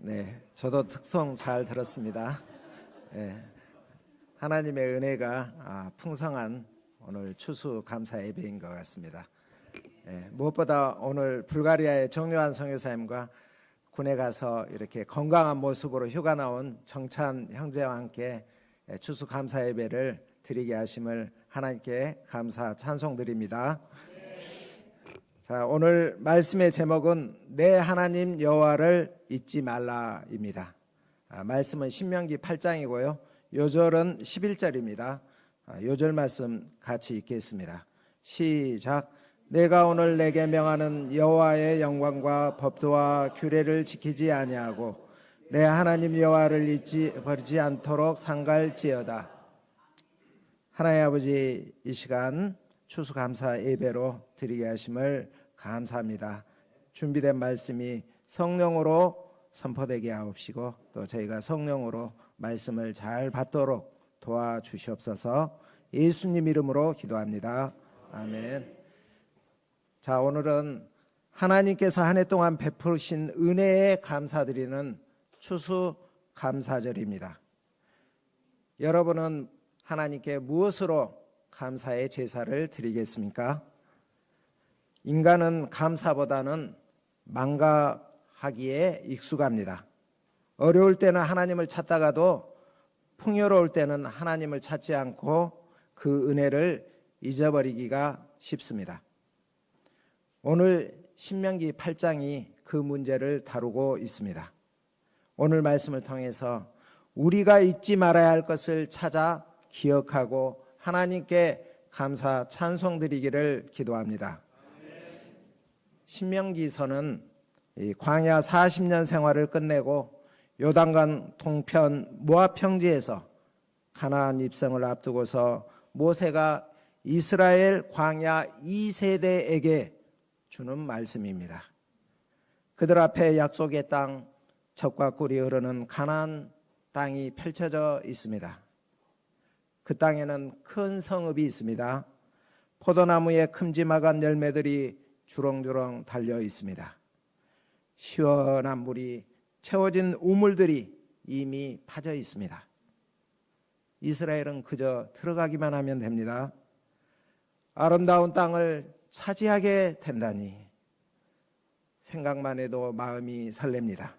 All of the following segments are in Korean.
네, 저도 특송 잘 들었습니다. 네, 하나님의 은혜가 풍성한 오늘 추수 감사 예배인 것 같습니다. 네, 무엇보다 오늘 불가리아의 정요한 선교사님과 군에 가서 이렇게 건강한 모습으로 휴가 나온 정찬 형제와 함께 추수 감사 예배를 드리게 하심을 하나님께 감사 찬송드립니다. 자, 오늘 말씀의 제목은 내 하나님 여호와를 잊지 말라입니다. 말씀은 신명기 8장이고요. 요절은 11절입니다. 요절 말씀 같이 읽겠습니다. 시작. 내가 오늘 내게 명하는 여호와의 영광과 법도와 규례를 지키지 아니하고 내 하나님 여호와를 잊지 버리지 않도록 상갈지어다. 하나님 아버지, 이 시간 추수감사 예배로 드리게 하심을 감사합니다. 준비된 말씀이 성령으로 선포되게 하옵시고 또 저희가 성령으로 말씀을 잘 받도록 도와주시옵소서. 예수님 이름으로 기도합니다. 아멘. 자, 오늘은 하나님께서 한 해 동안 베푸신 은혜에 감사드리는 추수감사절입니다. 여러분은 하나님께 무엇으로 감사의 제사를 드리겠습니까? 인간은 감사보다는 망각하기에 익숙합니다. 어려울 때는 하나님을 찾다가도 풍요로울 때는 하나님을 찾지 않고 그 은혜를 잊어버리기가 쉽습니다. 오늘 신명기 8장이 그 문제를 다루고 있습니다. 오늘 말씀을 통해서 우리가 잊지 말아야 할 것을 찾아 기억하고 하나님께 감사 찬송드리기를 기도합니다. 신명기서는 광야 40년 생활을 끝내고 요단강 동편 모압 평지에서 가나안 입성을 앞두고서 모세가 이스라엘 광야 2세대에게 주는 말씀입니다. 그들 앞에 약속의 땅, 젖과 꿀이 흐르는 가나안 땅이 펼쳐져 있습니다. 그 땅에는 큰 성읍이 있습니다. 포도나무에 큼지막한 열매들이 주렁주렁 달려 있습니다. 시원한 물이 채워진 우물들이 이미 파져 있습니다. 이스라엘은 그저 들어가기만 하면 됩니다. 아름다운 땅을 차지하게 된다니 생각만 해도 마음이 설렙니다.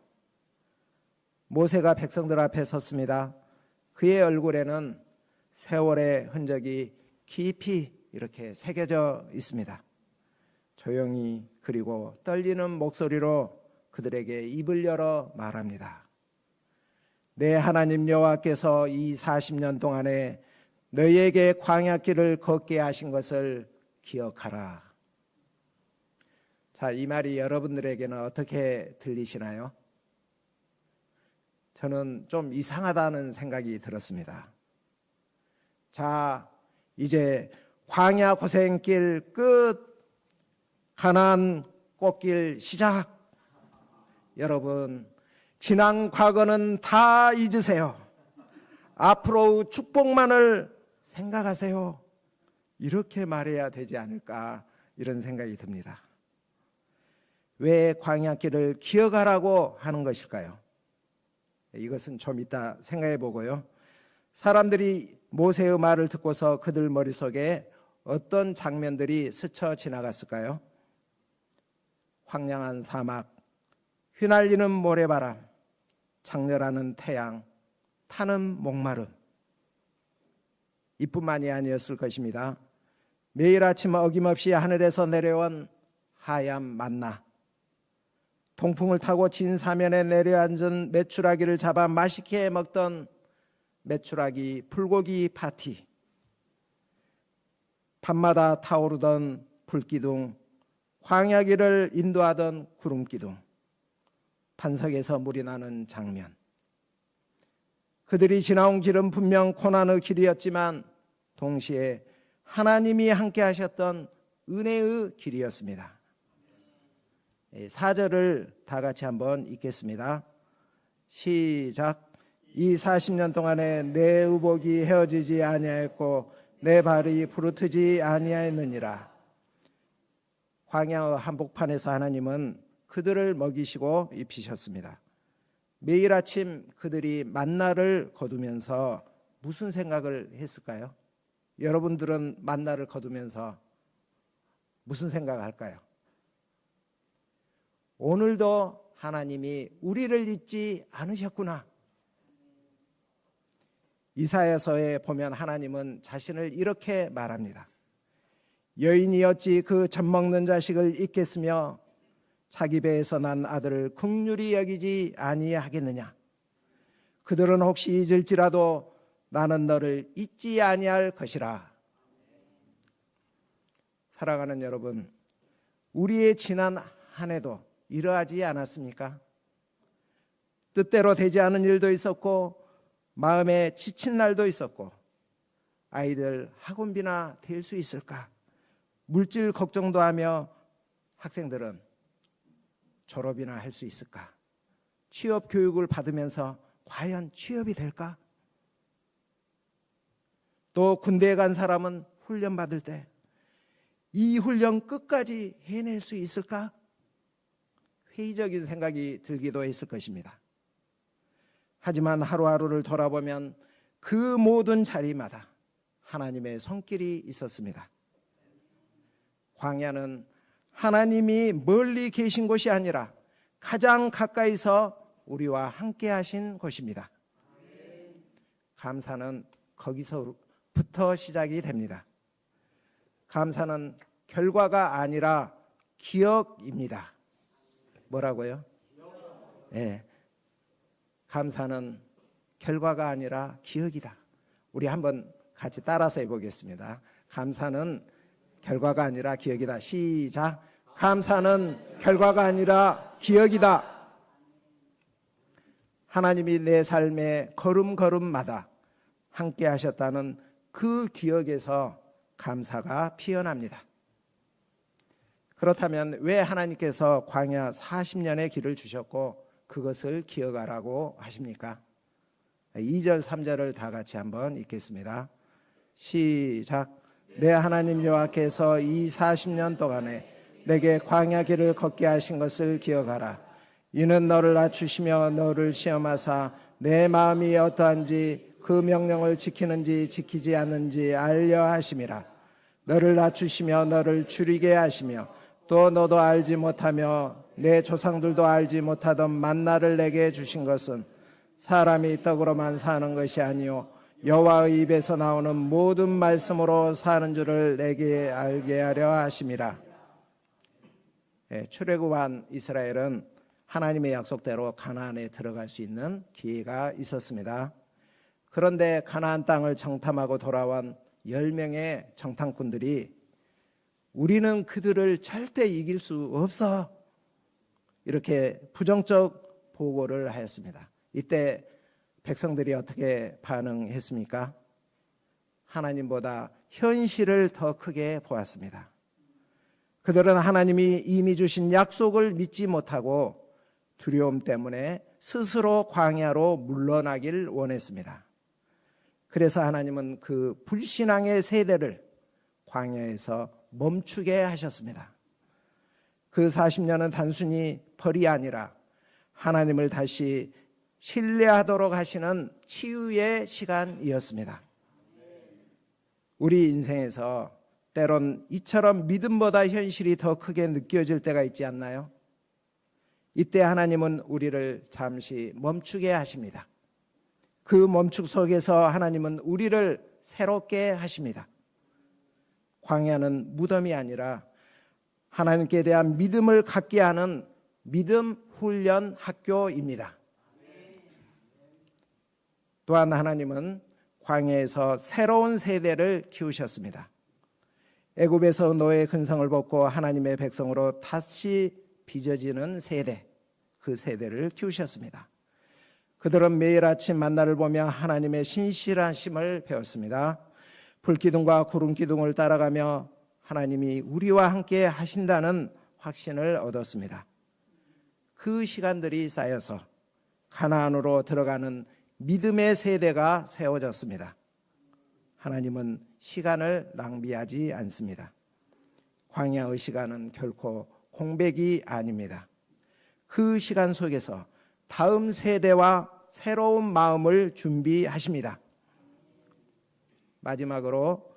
모세가 백성들 앞에 섰습니다. 그의 얼굴에는 세월의 흔적이 깊이 이렇게 새겨져 있습니다. 조용히 그리고 떨리는 목소리로 그들에게 입을 열어 말합니다. 내 하나님 여호와께서 이 40년 동안에 너희에게 광야길을 걷게 하신 것을 기억하라. 자, 이 말이 여러분들에게는 어떻게 들리시나요? 저는 좀 이상하다는 생각이 들었습니다. 자, 이제 광야 고생길 끝, 가나안 꽃길 시작. 여러분, 지난 과거는 다 잊으세요. 앞으로 축복만을 생각하세요. 이렇게 말해야 되지 않을까, 이런 생각이 듭니다. 왜 광야길을 기억하라고 하는 것일까요? 이것은 좀 이따 생각해 보고요. 사람들이 모세의 말을 듣고서 그들 머릿속에 어떤 장면들이 스쳐 지나갔을까요? 황량한 사막, 휘날리는 모래바람, 장렬하는 태양, 타는 목마름. 이뿐만이 아니었을 것입니다. 매일 아침 어김없이 하늘에서 내려온 하얀 만나, 동풍을 타고 진 사면에 내려앉은 메추라기를 잡아 맛있게 먹던 메추라기 불고기 파티, 밤마다 타오르던 불기둥, 광야길을 인도하던 구름기둥, 반석에서 물이 나는 장면. 그들이 지나온 길은 분명 고난의 길이었지만 동시에 하나님이 함께 하셨던 은혜의 길이었습니다. 4절을 다 같이 한번 읽겠습니다. 시작. 이 40년 동안에 내 의복이 헤어지지 아니하였고 내 발이 부르트지 아니하였느니라. 광야 한복판에서 하나님은 그들을 먹이시고 입히셨습니다. 매일 아침 그들이 만나를 거두면서 무슨 생각을 했을까요? 여러분들은 만나를 거두면서 무슨 생각을 할까요? 오늘도 하나님이 우리를 잊지 않으셨구나. 이사야서에 보면 하나님은 자신을 이렇게 말합니다. 여인이 어찌 그 젖먹는 자식을 잊겠으며 자기 배에서 난 아들을 긍휼히 여기지 아니하겠느냐. 그들은 혹시 잊을지라도 나는 너를 잊지 아니할 것이라. 사랑하는 여러분, 우리의 지난 한 해도 이러하지 않았습니까? 뜻대로 되지 않은 일도 있었고 마음에 지친 날도 있었고 아이들 학원비나 될 수 있을까? 물질 걱정도 하며 학생들은 졸업이나 할 수 있을까? 취업 교육을 받으면서 과연 취업이 될까? 또 군대에 간 사람은 훈련 받을 때 이 훈련 끝까지 해낼 수 있을까? 회의적인 생각이 들기도 했을 것입니다. 하지만 하루하루를 돌아보면 그 모든 자리마다 하나님의 손길이 있었습니다. 광야는 하나님이 멀리 계신 곳이 아니라 가장 가까이서 우리와 함께 하신 곳입니다. 감사는 거기서부터 시작이 됩니다. 감사는 결과가 아니라 기억입니다. 뭐라고요? 네. 감사는 결과가 아니라 기억이다. 우리 한번 같이 따라서 해보겠습니다. 감사는 결과가 아니라 기억이다. 시작. 감사는 결과가 아니라 기억이다. 하나님이 내 삶의 걸음걸음마다 함께 하셨다는 그 기억에서 감사가 피어납니다. 그렇다면 왜 하나님께서 광야 40년의 길을 주셨고 그것을 기억하라고 하십니까? 2절 3절을 다 같이 한번 읽겠습니다. 시작. 내 하나님 여호와께서 이 40년 동안에 내게 광야 길을 걷게 하신 것을 기억하라. 이는 너를 낮추시며 너를 시험하사 내 마음이 어떠한지 그 명령을 지키는지 지키지 않는지 알려 하심이라. 너를 낮추시며 너를 줄이게 하시며 또 너도 알지 못하며 내 조상들도 알지 못하던 만나를 내게 주신 것은 사람이 떡으로만 사는 것이 아니요 여호와의 입에서 나오는 모든 말씀으로 사는 줄을 내게 알게 하려 하심이라. 출애굽한 이스라엘은 하나님의 약속대로 가나안에 들어갈 수 있는 기회가 있었습니다. 그런데 가나안 땅을 정탐하고 돌아온 10명의 정탐꾼들이 우리는 그들을 절대 이길 수 없어, 이렇게 부정적 보고를 하였습니다. 이때 백성들이 어떻게 반응했습니까? 하나님보다 현실을 더 크게 보았습니다. 그들은 하나님이 이미 주신 약속을 믿지 못하고 두려움 때문에 스스로 광야로 물러나길 원했습니다. 그래서 하나님은 그 불신앙의 세대를 광야에서 멈추게 하셨습니다. 그 40년은 단순히 벌이 아니라 하나님을 다시 신뢰하도록 하시는 치유의 시간이었습니다. 우리 인생에서 때론 이처럼 믿음보다 현실이 더 크게 느껴질 때가 있지 않나요? 이때 하나님은 우리를 잠시 멈추게 하십니다. 그 멈춤 속에서 하나님은 우리를 새롭게 하십니다. 광야는 무덤이 아니라 하나님께 대한 믿음을 갖게 하는 믿음 훈련 학교입니다. 또한 하나님은 광야에서 새로운 세대를 키우셨습니다. 애굽에서 노예의 근성을 벗고 하나님의 백성으로 다시 빚어지는 세대, 그 세대를 키우셨습니다. 그들은 매일 아침 만나를 보며 하나님의 신실하심을 배웠습니다. 불기둥과 구름기둥을 따라가며 하나님이 우리와 함께 하신다는 확신을 얻었습니다. 그 시간들이 쌓여서 가나안으로 들어가는 믿음의 세대가 세워졌습니다. 하나님은 시간을 낭비하지 않습니다. 광야의 시간은 결코 공백이 아닙니다. 그 시간 속에서 다음 세대와 새로운 마음을 준비하십니다. 마지막으로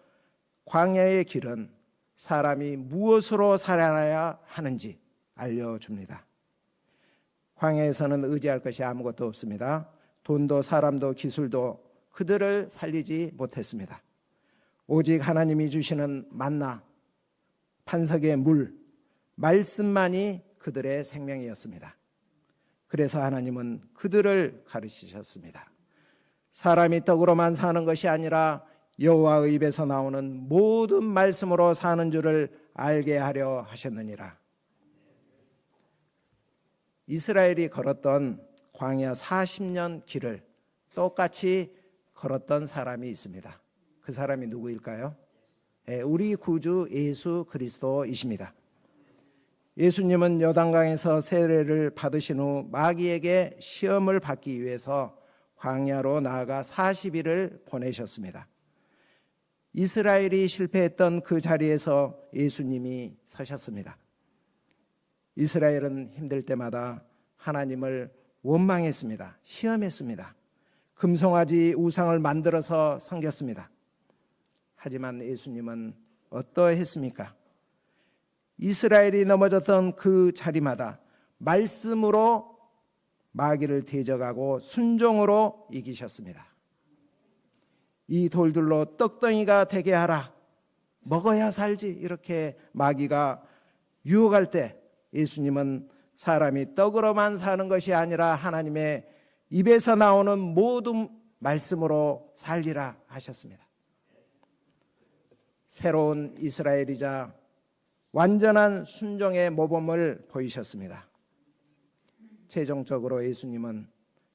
광야의 길은 사람이 무엇으로 살아야 하는지 알려줍니다. 광야에서는 의지할 것이 아무것도 없습니다. 돈도 사람도 기술도 그들을 살리지 못했습니다. 오직 하나님이 주시는 만나, 반석의 물, 말씀만이 그들의 생명이었습니다. 그래서 하나님은 그들을 가르치셨습니다. 사람이 떡으로만 사는 것이 아니라 여호와의 입에서 나오는 모든 말씀으로 사는 줄을 알게 하려 하셨느니라. 이스라엘이 걸었던 광야 40년 길을 똑같이 걸었던 사람이 있습니다. 그 사람이 누구일까요? 우리 구주 예수 그리스도이십니다. 예수님은 요단강에서 세례를 받으신 후 마귀에게 시험을 받기 위해서 광야로 나아가 40일을 보내셨습니다. 이스라엘이 실패했던 그 자리에서 예수님이 서셨습니다. 이스라엘은 힘들 때마다 하나님을 원망했습니다. 시험했습니다. 금송아지 우상을 만들어서 섬겼습니다. 하지만 예수님은 어떠했습니까? 이스라엘이 넘어졌던 그 자리마다 말씀으로 마귀를 대적하고 순종으로 이기셨습니다. 이 돌들로 떡덩이가 되게 하라, 먹어야 살지, 이렇게 마귀가 유혹할 때 예수님은 사람이 떡으로만 사는 것이 아니라 하나님의 입에서 나오는 모든 말씀으로 살리라 하셨습니다. 새로운 이스라엘이자 완전한 순종의 모범을 보이셨습니다. 최종적으로 예수님은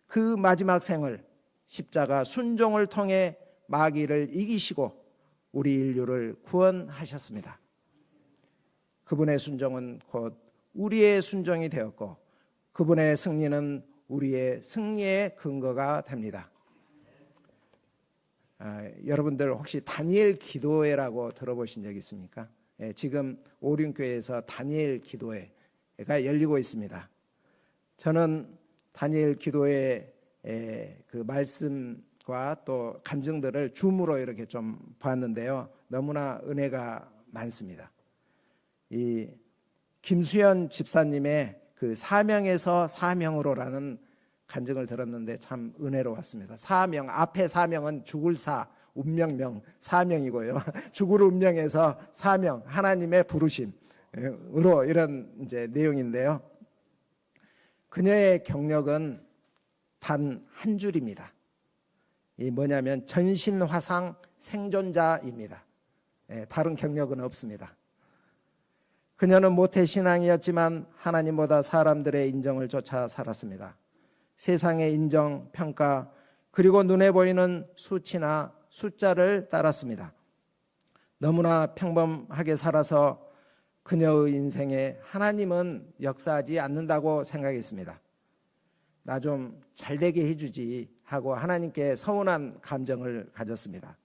그 마지막 생을 십자가 순종을 통해 마귀를 이기시고 우리 인류를 구원하셨습니다. 그분의 순종은 곧 우리의 순종이 되었고 그분의 승리는 우리의 승리의 근거가 됩니다. 여러분들 혹시 다니엘 기도회라고 들어보신 적 있습니까? 지금 오륜교회에서 다니엘 기도회가 열리고 있습니다. 저는 다니엘 기도회 그 말씀과 또 간증들을 줌으로 이렇게 좀 봤는데요. 너무나 은혜가 많습니다. 이 김수현 집사님의 그 사명에서 사명으로라는 간증을 들었는데 참 은혜로웠습니다. 사명, 앞에 사명은 죽을 사, 운명명, 사명이고요. 죽을 운명에서 사명, 하나님의 부르심으로 이런 이제 내용인데요. 그녀의 경력은 단 한 줄입니다. 이 뭐냐면 전신화상 생존자입니다. 다른 경력은 없습니다. 그녀는 모태신앙이었지만 하나님보다 사람들의 인정을 쫓아 살았습니다. 세상의 인정, 평가, 그리고 눈에 보이는 수치나 숫자를 따랐습니다. 너무나 평범하게 살아서 그녀의 인생에 하나님은 역사하지 않는다고 생각했습니다. 나 좀 잘되게 해주지 하고 하나님께 서운한 감정을 가졌습니다.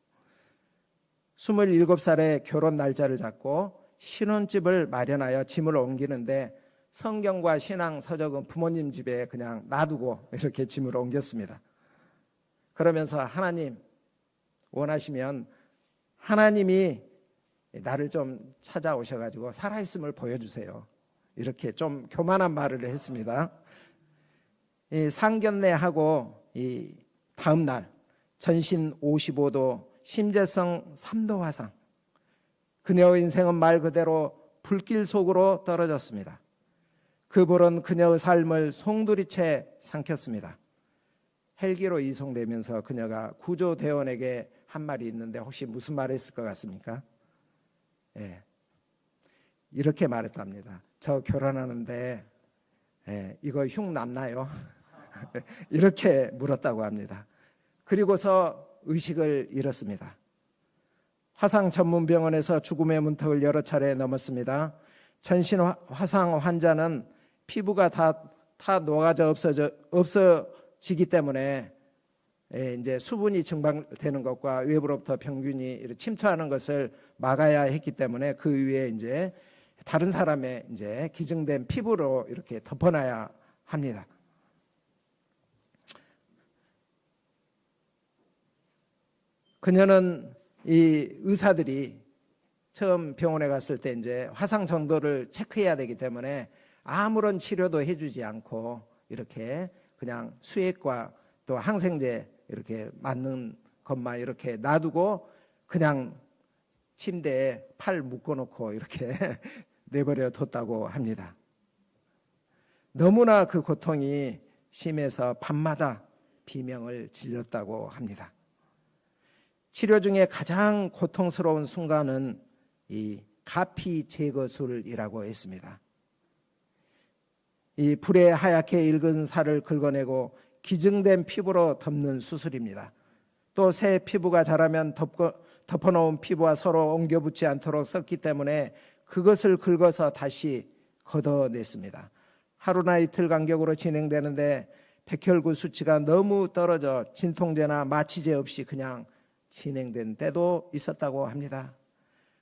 27살에 결혼 날짜를 잡고 신혼집을 마련하여 짐을 옮기는데 성경과 신앙 서적은 부모님 집에 그냥 놔두고 이렇게 짐을 옮겼습니다. 그러면서 하나님 원하시면 하나님이 나를 좀 찾아오셔가지고 살아있음을 보여주세요. 이렇게 좀 교만한 말을 했습니다. 이 상견례하고 이 다음 날 전신 55도 심재성 3도 화상. 그녀의 인생은 말 그대로 불길 속으로 떨어졌습니다. 그 불은 그녀의 삶을 송두리째 삼켰습니다. 헬기로 이송되면서 그녀가 구조대원에게 한 말이 있는데 혹시 무슨 말을 했을 것 같습니까? 이렇게 말했답니다. 저 결혼하는데 이거 흉 남나요? 이렇게 물었다고 합니다. 그리고서 의식을 잃었습니다. 화상 전문 병원에서 죽음의 문턱을 여러 차례 넘었습니다. 전신 화상 환자는 피부가 다 녹아져 없어지기 때문에 이제 수분이 증발되는 것과 외부로부터 병균이 침투하는 것을 막아야 했기 때문에 그 위에 이제 다른 사람의 이제 기증된 피부로 이렇게 덮어놔야 합니다. 그녀는 이 의사들이 처음 병원에 갔을 때 이제 화상 정도를 체크해야 되기 때문에 아무런 치료도 해주지 않고 이렇게 그냥 수액과 또 항생제 이렇게 맞는 것만 이렇게 놔두고 그냥 침대에 팔 묶어놓고 이렇게 내버려 뒀다고 합니다. 너무나 그 고통이 심해서 밤마다 비명을 질렀다고 합니다. 치료 중에 가장 고통스러운 순간은 이 가피 제거술이라고 했습니다. 이 불에 하얗게 익은 살을 긁어내고 기증된 피부로 덮는 수술입니다. 또 새 피부가 자라면 덮어놓은 피부와 서로 엉겨붙지 않도록 썼기 때문에 그것을 긁어서 다시 걷어냈습니다. 하루나 이틀 간격으로 진행되는데 백혈구 수치가 너무 떨어져 진통제나 마취제 없이 그냥 진행된 때도 있었다고 합니다.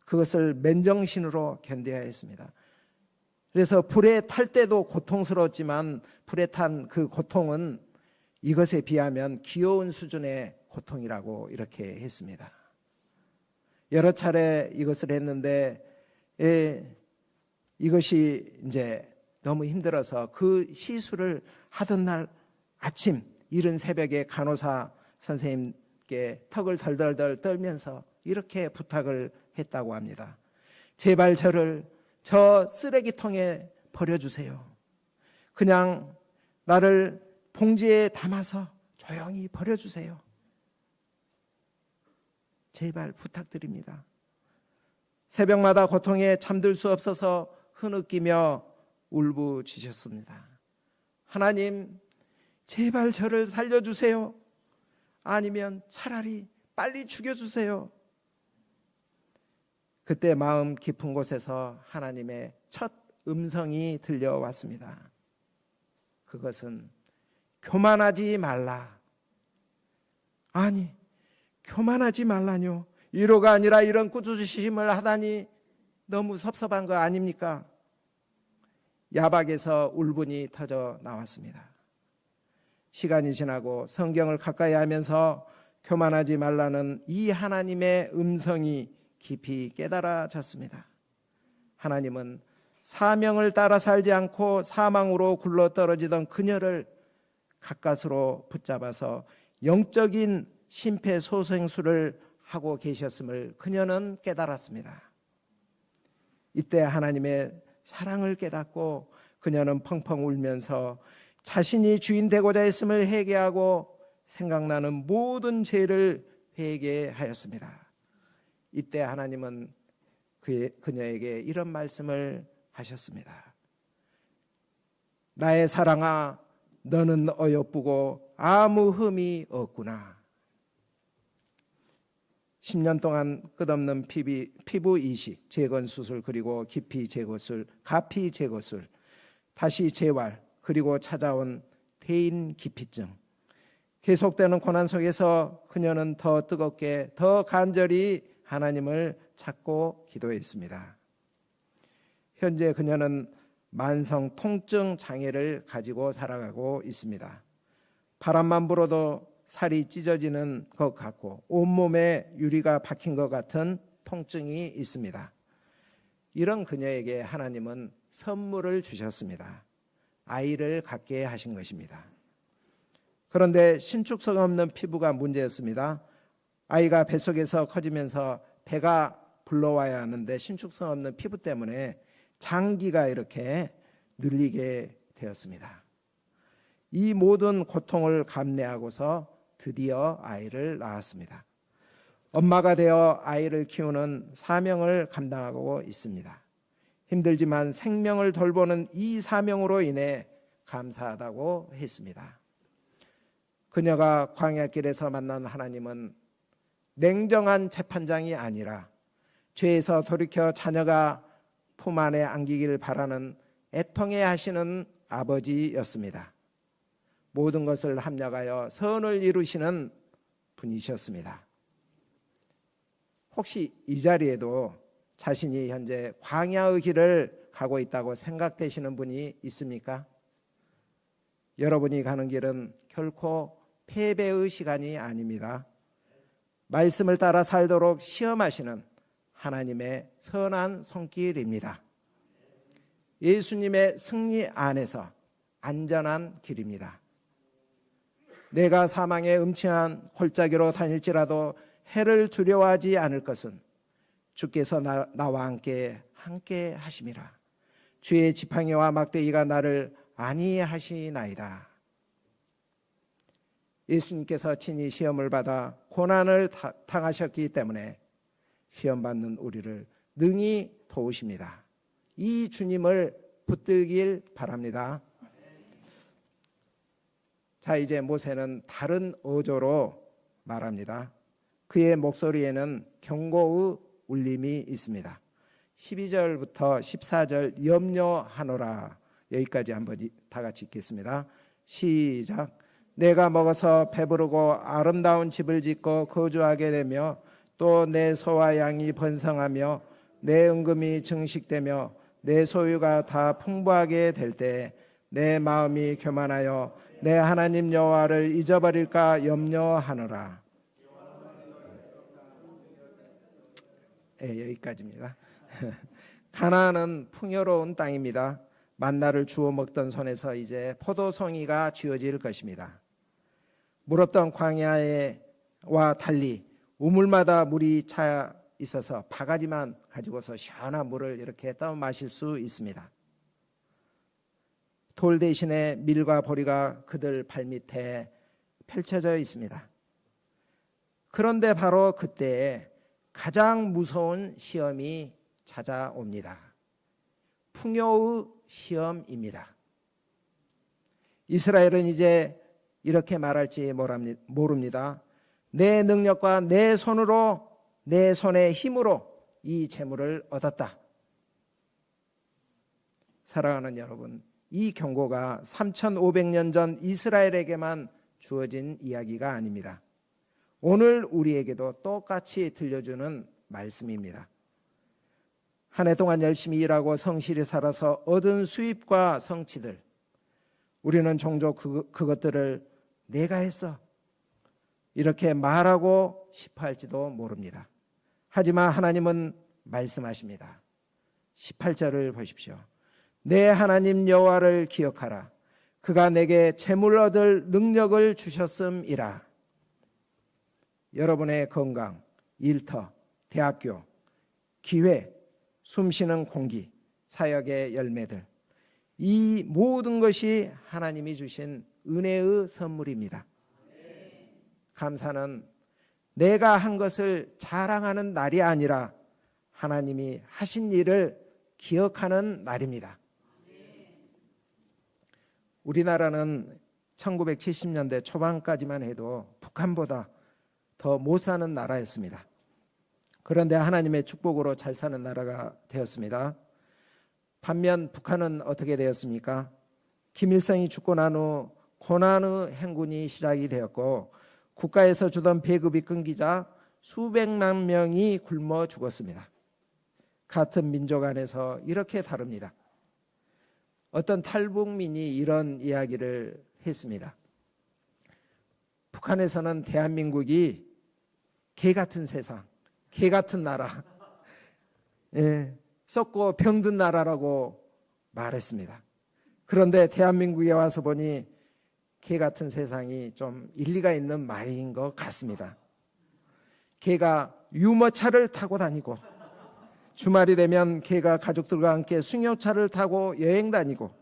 그것을 맨정신으로 견뎌야 했습니다. 그래서 불에 탈 때도 고통스러웠지만 불에 탄 그 고통은 이것에 비하면 귀여운 수준의 고통이라고 이렇게 했습니다. 여러 차례 이것을 했는데 이것이 이제 너무 힘들어서 그 시술을 하던 날 아침 이른 새벽에 간호사 선생님께 턱을 덜덜덜 떨면서 이렇게 부탁을 했다고 합니다. 제발 저를 저 쓰레기통에 버려주세요. 그냥 나를 봉지에 담아서 조용히 버려주세요. 제발 부탁드립니다. 새벽마다 고통에 잠들 수 없어서 흐느끼며 울부짖었습니다. 하나님, 제발 저를 살려주세요. 아니면 차라리 빨리 죽여주세요. 그때 마음 깊은 곳에서 하나님의 첫 음성이 들려왔습니다. 그것은 교만하지 말라. 아니, 교만하지 말라뇨. 위로가 아니라 이런 꾸짖으심을 하다니 너무 섭섭한 거 아닙니까? 야박에서 울분이 터져 나왔습니다. 시간이 지나고 성경을 가까이 하면서 교만하지 말라는 이 하나님의 음성이 깊이 깨달아졌습니다. 하나님은 사명을 따라 살지 않고 사망으로 굴러떨어지던 그녀를 가까스로 붙잡아서 영적인 심폐소생술을 하고 계셨음을 그녀는 깨달았습니다. 이때 하나님의 사랑을 깨닫고 그녀는 펑펑 울면서 자신이 주인 되고자 했음을 회개하고 생각나는 모든 죄를 회개하였습니다. 이때 하나님은 그녀에게 이런 말씀을 하셨습니다. 나의 사랑아, 너는 어여쁘고 아무 흠이 없구나. 10년 동안 끝없는 피부 이식, 재건 수술, 그리고 기피 제거술, 가피 제거술, 다시 재활, 그리고 찾아온 퇴인 기피증. 계속되는 고난 속에서 그녀는 더 뜨겁게, 더 간절히 하나님을 찾고 기도했습니다. 현재 그녀는 만성 통증 장애를 가지고 살아가고 있습니다. 바람만 불어도 살이 찢어지는 것 같고 온몸에 유리가 박힌 것 같은 통증이 있습니다. 이런 그녀에게 하나님은 선물을 주셨습니다. 아이를 갖게 하신 것입니다. 그런데 신축성 없는 피부가 문제였습니다. 아이가 뱃속에서 커지면서 배가 불러와야 하는데 신축성 없는 피부 때문에 장기가 이렇게 늘리게 되었습니다. 이 모든 고통을 감내하고서 드디어 아이를 낳았습니다. 엄마가 되어 아이를 키우는 사명을 감당하고 있습니다. 힘들지만 생명을 돌보는 이 사명으로 인해 감사하다고 했습니다. 그녀가 광야길에서 만난 하나님은 냉정한 재판장이 아니라 죄에서 돌이켜 자녀가 품 안에 안기기를 바라는 애통해 하시는 아버지였습니다. 모든 것을 합력하여 선을 이루시는 분이셨습니다. 혹시 이 자리에도 자신이 현재 광야의 길을 가고 있다고 생각되시는 분이 있습니까? 여러분이 가는 길은 결코 패배의 시간이 아닙니다. 말씀을 따라 살도록 시험하시는 하나님의 선한 손길입니다. 예수님의 승리 안에서 안전한 길입니다. 내가 사망의 음침한 골짜기로 다닐지라도 해를 두려워하지 않을 것은 주께서 나와 함께 하심이라. 주의 지팡이와 막대기가 나를 안위하시나이다. 예수님께서 친히 시험을 받아 고난을 당하셨기 때문에 시험받는 우리를 능히 도우십니다. 이 주님을 붙들길 바랍니다. 자, 이제 모세는 다른 어조로 말합니다. 그의 목소리에는 경고의 울림이 있습니다. 12절부터 14절 염려하노라. 여기까지 한번 다 같이 읽겠습니다. 시작. 내가 먹어서 배부르고 아름다운 집을 짓고 거주하게 되며 또 내 소와 양이 번성하며 내 은금이 증식되며 내 소유가 다 풍부하게 될 때 내 마음이 교만하여 내 하나님 여호와를 잊어버릴까 염려하노라. 여기까지입니다. 가나안은 풍요로운 땅입니다. 만나를 주워 먹던 손에서 이제 포도송이가 쥐어질 것입니다. 물 없던 광야와 달리 우물마다 물이 차 있어서 바가지만 가지고서 시원한 물을 이렇게 떠 마실 수 있습니다. 돌 대신에 밀과 보리가 그들 발밑에 펼쳐져 있습니다. 그런데 바로 그때에 가장 무서운 시험이 찾아옵니다. 풍요의 시험입니다. 이스라엘은 이제 이렇게 말할지 모릅니다. 내 능력과 내 손으로, 내 손의 힘으로 이 재물을 얻었다. 사랑하는 여러분, 이 경고가 3500년 전 이스라엘에게만 주어진 이야기가 아닙니다. 오늘 우리에게도 똑같이 들려주는 말씀입니다. 한 해 동안 열심히 일하고 성실히 살아서 얻은 수입과 성취들, 우리는 종종 그것들을 내가 했어 이렇게 말하고 싶어 할지도 모릅니다. 하지만 하나님은 말씀하십니다. 18절을 보십시오. 내 하나님 여호와를 기억하라. 그가 내게 재물 얻을 능력을 주셨음이라. 여러분의 건강, 일터, 대학교, 기회, 숨쉬는 공기, 사역의 열매들, 이 모든 것이 하나님이 주신 은혜의 선물입니다. 감사는 내가 한 것을 자랑하는 날이 아니라 하나님이 하신 일을 기억하는 날입니다. 우리나라는 1970년대 초반까지만 해도 북한보다 더 못 사는 나라였습니다. 그런데 하나님의 축복으로 잘 사는 나라가 되었습니다. 반면 북한은 어떻게 되었습니까? 김일성이 죽고 난 후 고난의 행군이 시작이 되었고 국가에서 주던 배급이 끊기자 수백만 명이 굶어 죽었습니다. 같은 민족 안에서 이렇게 다릅니다. 어떤 탈북민이 이런 이야기를 했습니다. 북한에서는 대한민국이 개 같은 세상, 개 같은 나라, 썩고 병든 나라라고 말했습니다. 그런데 대한민국에 와서 보니 개 같은 세상이 좀 일리가 있는 말인 것 같습니다. 개가 유모차를 타고 다니고 주말이 되면 개가 가족들과 함께 승용차를 타고 여행 다니고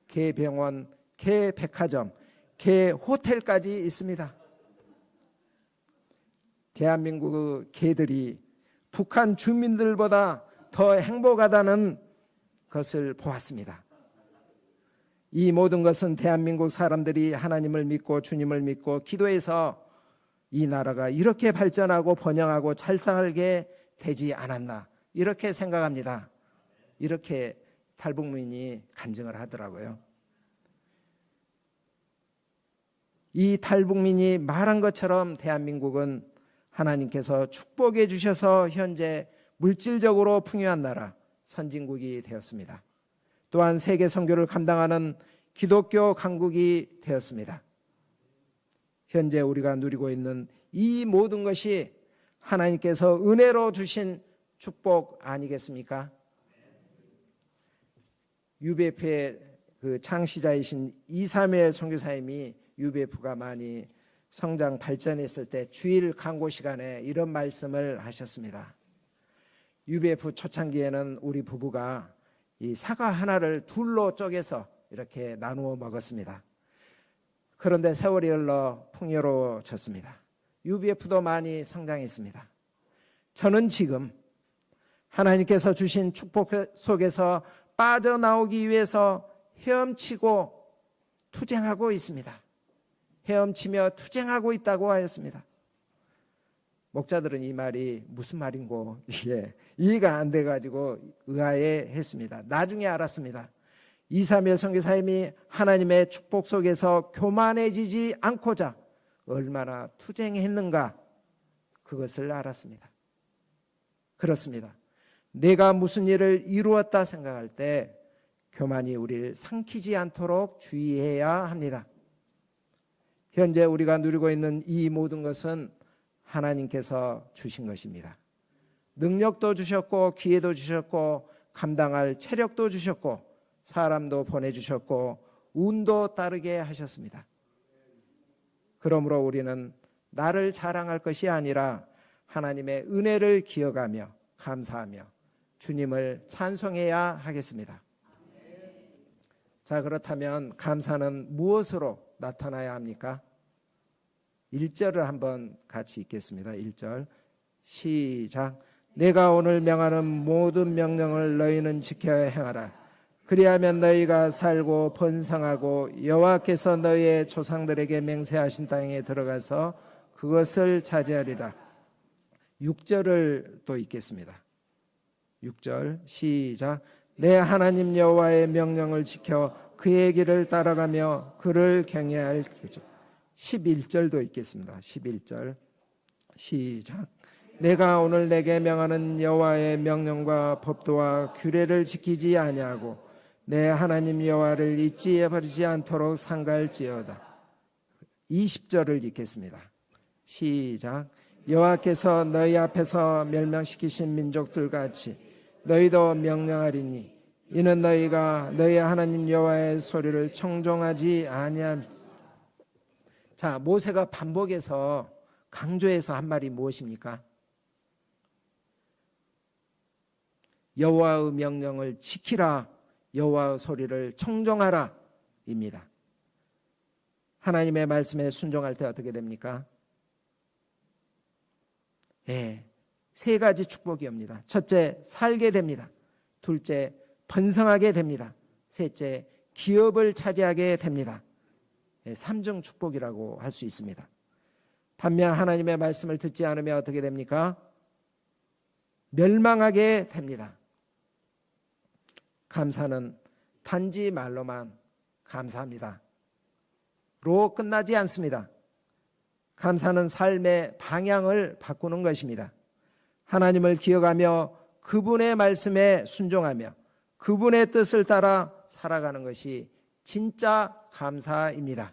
개 병원, 개 백화점, 개 호텔까지 있습니다. 대한민국 개들이 북한 주민들보다 더 행복하다는 것을 보았습니다. 이 모든 것은 대한민국 사람들이 하나님을 믿고 주님을 믿고 기도해서 이 나라가 이렇게 발전하고 번영하고 잘 살게 되지 않았나 이렇게 생각합니다. 이렇게 탈북민이 간증을 하더라고요. 이 탈북민이 말한 것처럼 대한민국은 하나님께서 축복해 주셔서 현재 물질적으로 풍요한 나라, 선진국이 되었습니다. 또한 세계 선교를 감당하는 기독교 강국이 되었습니다. 현재 우리가 누리고 있는 이 모든 것이 하나님께서 은혜로 주신 축복 아니겠습니까? UBF의 그 창시자이신 이사무엘 선교사님이 UBF가 많이 성장 발전했을 때 주일 강고 시간에 이런 말씀을 하셨습니다. UBF 초창기에는 우리 부부가 이 사과 하나를 둘로 쪼개서 이렇게 나누어 먹었습니다. 그런데 세월이 흘러 풍요로워졌습니다. UBF도 많이 성장했습니다. 저는 지금 하나님께서 주신 축복 속에서 빠져나오기 위해서 헤엄치고 투쟁하고 있습니다. 헤엄치며 투쟁하고 있다고 하였습니다. 목자들은 이 말이 무슨 말인고 이게 이해가 안 돼가지고 의아해했습니다. 나중에 알았습니다. 이사무엘 선교사님이 하나님의 축복 속에서 교만해지지 않고자 얼마나 투쟁했는가 그것을 알았습니다. 그렇습니다. 내가 무슨 일을 이루었다 생각할 때 교만이 우리를 삼키지 않도록 주의해야 합니다. 현재 우리가 누리고 있는 이 모든 것은 하나님께서 주신 것입니다. 능력도 주셨고 기회도 주셨고 감당할 체력도 주셨고 사람도 보내주셨고 운도 따르게 하셨습니다. 그러므로 우리는 나를 자랑할 것이 아니라 하나님의 은혜를 기억하며 감사하며 주님을 찬송해야 하겠습니다. 자, 그렇다면 감사는 무엇으로 나타나야 합니까? 1절을 한번 같이 읽겠습니다. 1절 시작. 내가 오늘 명하는 모든 명령을 너희는 지켜야 행하라. 그리하면 너희가 살고 번성하고 여호와께서 너희의 조상들에게 맹세하신 땅에 들어가서 그것을 차지하리라. 6절을 또 읽겠습니다. 6절 시작. 내 하나님 여호와의 명령을 지켜 그의 길을 따라가며 그를 경외할 것이다. 11절도 읽겠습니다. 11절 시작. 내가 오늘 내게 명하는 여호와의 명령과 법도와 규례를 지키지 아니하고 내 하나님 여호와를 잊지 버리지 않도록 상가할지어다. 20절을 읽겠습니다. 시작. 여호와께서 너희 앞에서 멸망시키신 민족들 같이 너희도 명령하리니 이는 너희가 너희 하나님 여호와의 소리를 청종하지 아니함. 자, 모세가 반복해서 강조해서 한 말이 무엇입니까? 여호와의 명령을 지키라, 여호와의 소리를 청종하라 입니다. 하나님의 말씀에 순종할 때 어떻게 됩니까? 세 가지 축복이 옵니다. 첫째, 살게 됩니다. 둘째, 번성하게 됩니다. 셋째, 기업을 차지하게 됩니다. 3중 축복이라고 할 수 있습니다. 반면 하나님의 말씀을 듣지 않으면 어떻게 됩니까? 멸망하게 됩니다. 감사는 단지 말로만 감사합니다 로 끝나지 않습니다. 감사는 삶의 방향을 바꾸는 것입니다. 하나님을 기억하며 그분의 말씀에 순종하며 그분의 뜻을 따라 살아가는 것이 진짜 감사입니다.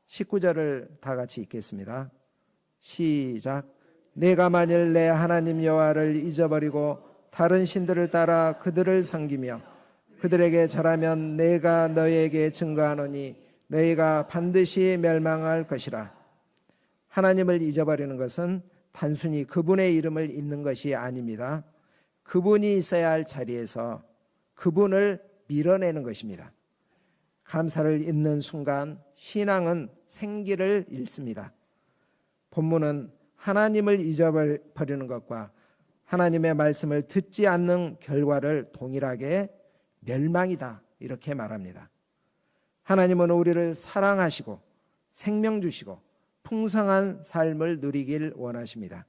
19절을 다 같이 읽겠습니다. 시작. 내가 만일 내 하나님 여호와를 잊어버리고 다른 신들을 따라 그들을 섬기며 그들에게 절하면 내가 너희에게 증거하노니 너희가 반드시 멸망할 것이라. 하나님을 잊어버리는 것은 단순히 그분의 이름을 잊는 것이 아닙니다. 그분이 있어야 할 자리에서 그분을 밀어내는 것입니다. 감사를 잊는 순간 신앙은 생기를 잃습니다. 본문은 하나님을 잊어버리는 것과 하나님의 말씀을 듣지 않는 결과를 동일하게 멸망이다 이렇게 말합니다. 하나님은 우리를 사랑하시고 생명 주시고 풍성한 삶을 누리길 원하십니다.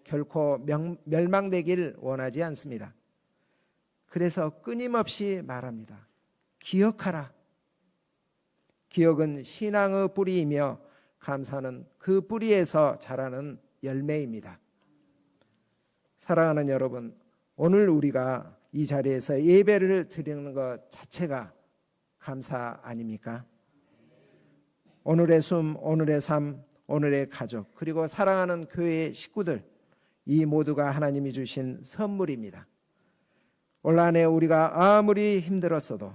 결코 멸망되길 원하지 않습니다. 그래서 끊임없이 말합니다. 기억하라. 기억은 신앙의 뿌리이며 감사는 그 뿌리에서 자라는 열매입니다. 사랑하는 여러분, 오늘 우리가 이 자리에서 예배를 드리는 것 자체가 감사 아닙니까? 오늘의 숨, 오늘의 삶, 오늘의 가족, 그리고 사랑하는 교회의 식구들, 이 모두가 하나님이 주신 선물입니다. 올 한 해 우리가 아무리 힘들었어도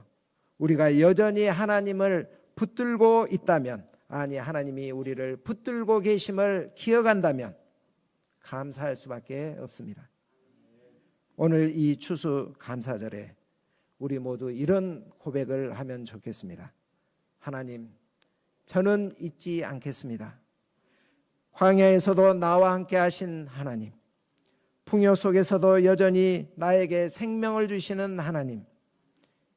우리가 여전히 하나님을 붙들고 있다면, 아니 하나님이 우리를 붙들고 계심을 기억한다면 감사할 수밖에 없습니다. 오늘 이 추수 감사절에 우리 모두 이런 고백을 하면 좋겠습니다. 하나님, 저는 잊지 않겠습니다. 광야에서도 나와 함께 하신 하나님, 풍요 속에서도 여전히 나에게 생명을 주시는 하나님,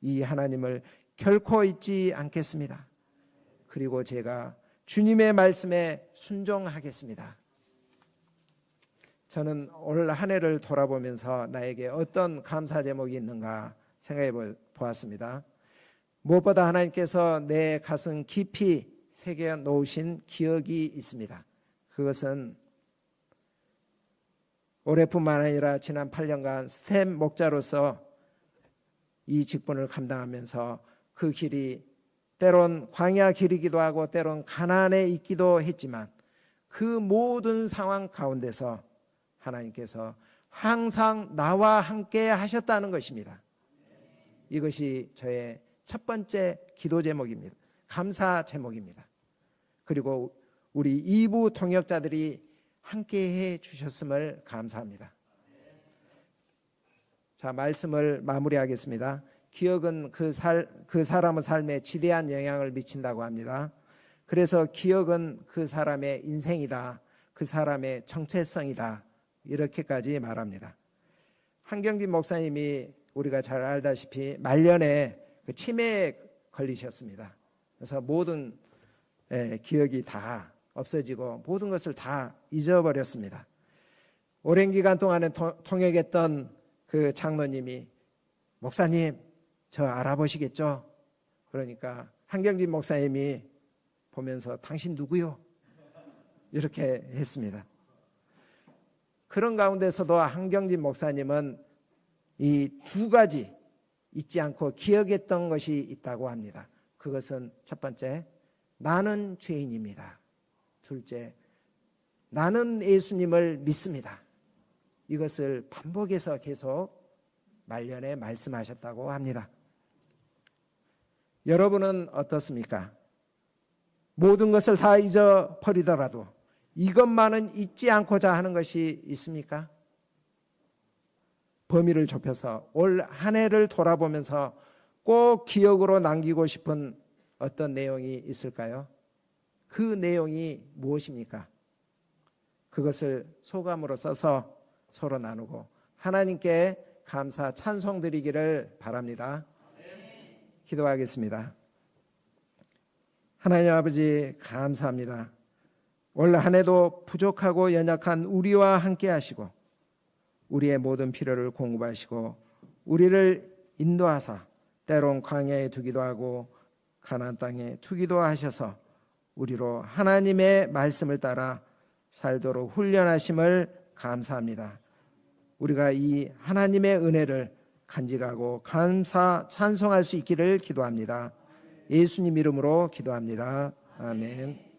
이 하나님을 결코 잊지 않겠습니다. 그리고 제가 주님의 말씀에 순종하겠습니다. 저는 올 한 해를 돌아보면서 나에게 어떤 감사 제목이 있는가 생각해 보았습니다. 무엇보다 하나님께서 내 가슴 깊이 새겨 놓으신 기억이 있습니다. 그것은 올해뿐만 아니라 지난 8년간 스텝 목자로서 이 직분을 감당하면서 그 길이 때론 광야 길이기도 하고 때론 가난에 있기도 했지만 그 모든 상황 가운데서 하나님께서 항상 나와 함께 하셨다는 것입니다. 이것이 저의 첫 번째 기도 제목입니다. 감사 제목입니다. 그리고 우리 2부 동역자들이 함께해 주셨음을 감사합니다. 자, 말씀을 마무리하겠습니다. 기억은 그 사람의 삶에 지대한 영향을 미친다고 합니다. 그래서 기억은 그 사람의 인생이다, 그 사람의 정체성이다, 이렇게까지 말합니다. 한경진 목사님이 우리가 잘 알다시피 말년에 치매에 걸리셨습니다. 그래서 모든 기억이 다 없어지고 모든 것을 다 잊어버렸습니다. 오랜 기간 동안에 통역했던 그 장로님이 목사님, 저 알아보시겠죠? 그러니까 한경진 목사님이 보면서 당신 누구요? 이렇게 했습니다. 그런 가운데서도 한경진 목사님은 이 두 가지 잊지 않고 기억했던 것이 있다고 합니다. 그것은 첫 번째, 나는 죄인입니다. 둘째, 나는 예수님을 믿습니다. 이것을 반복해서 계속 말년에 말씀하셨다고 합니다. 여러분은 어떻습니까? 모든 것을 다 잊어버리더라도 이것만은 잊지 않고자 하는 것이 있습니까? 범위를 좁혀서 올 한 해를 돌아보면서 꼭 기억으로 남기고 싶은 어떤 내용이 있을까요? 그 내용이 무엇입니까? 그것을 소감으로 써서 서로 나누고 하나님께 감사 찬송 드리기를 바랍니다. 기도하겠습니다. 하나님 아버지, 감사합니다. 올 한 해도 부족하고 연약한 우리와 함께 하시고 우리의 모든 필요를 공급하시고 우리를 인도하사 때론 광야에 두기도 하고 가나안 땅에 두기도 하셔서 우리로 하나님의 말씀을 따라 살도록 훈련하심을 감사합니다. 우리가 이 하나님의 은혜를 간직하고 감사 찬송할 수 있기를 기도합니다. 예수님 이름으로 기도합니다. 아멘.